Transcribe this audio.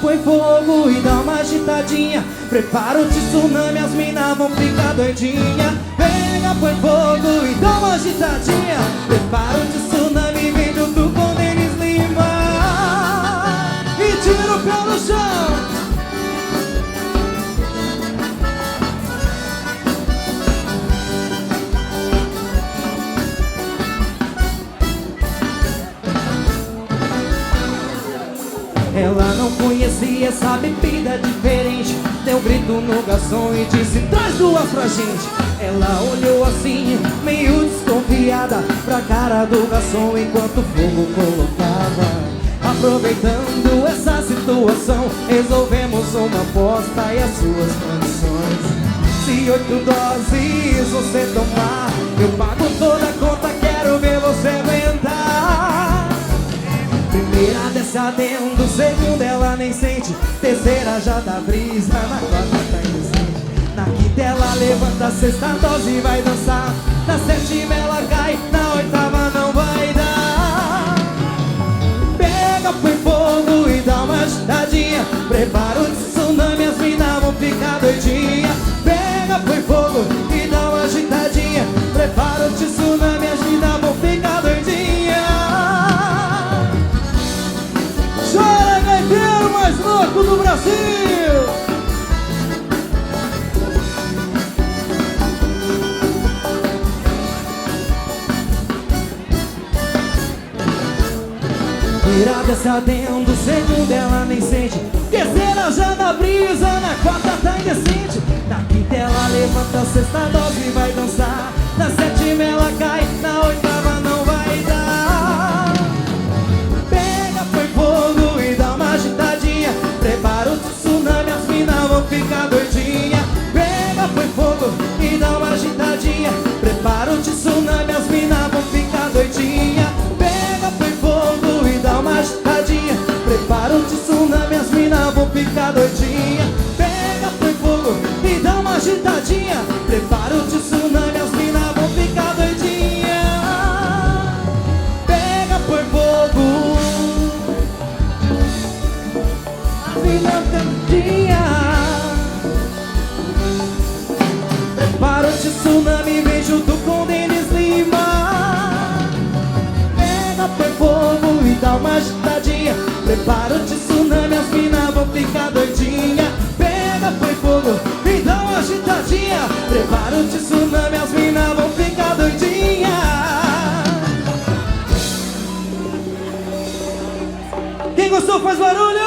Põe fogo e dá uma agitadinha. Prepara o tsunami, as minas vão ficar doidinha. Pega, põe fogo e dá uma agitadinha. Prepara o tsunami, vem junto com Denis Lima e tira o pé no chão. Ela não conhecia essa bebida diferente. Deu um grito no garçom e disse: traz duas pra gente. Ela olhou assim, meio desconfiada, pra cara do garçom enquanto o fogo colocava. Aproveitando essa situação, resolvemos uma aposta e as suas condições. Se 8 doses você tomar, eu pago toda a conta, quero ver você aguentar. Primeira desce adendo, segunda ela nem sente, terceira já dá brisa, na quarta tá indecente. Na quinta ela levanta, a sexta dose e vai dançar. Na sétima ela cai, na oitava não vai dar. Pega, põe fogo e dá uma agitadinha. Prepara o tsunami, as minas vão ficar doidinha. Pega, põe fogo e dá uma agitadinha. Prepara o tsunami, as minas vão ficar doidinha. Chora, gaiteiro mais louco do Brasil! Virada se adendo, segunda ela nem sente, terceira já dá brisa, na quarta tá indecente. Na quinta ela levanta, a sexta dose e vai dançar. Na sétima ela cai, na oitava não vai dar. Pega, põe fogo e dá uma agitadinha. Prepara o tsunami, as minas vão ficar doidinha. Pega, põe fogo e dá uma agitadinha. Prepara o tsunami, as minas vão ficar doidinha. Pega, põe fogo e dá uma agitadinha. Prepara o tsunami, as minas vão ficar doidinha. Pega, põe fogo e dá uma agitadinha. Prepara o tsunami, as minas vão ficar doidinha. Pega, põe fogo, as minas doidinha. Prepara o tsunami, vem junto com Denis Lima. Pega, põe fogo e dá uma agitadinha. Prepara o tsunami, as minas vão ficar doidinha. Pega, põe fogo e dá uma agitadinha. Prepara o tsunami, as minas vão ficar doidinha. Quem gostou faz barulho!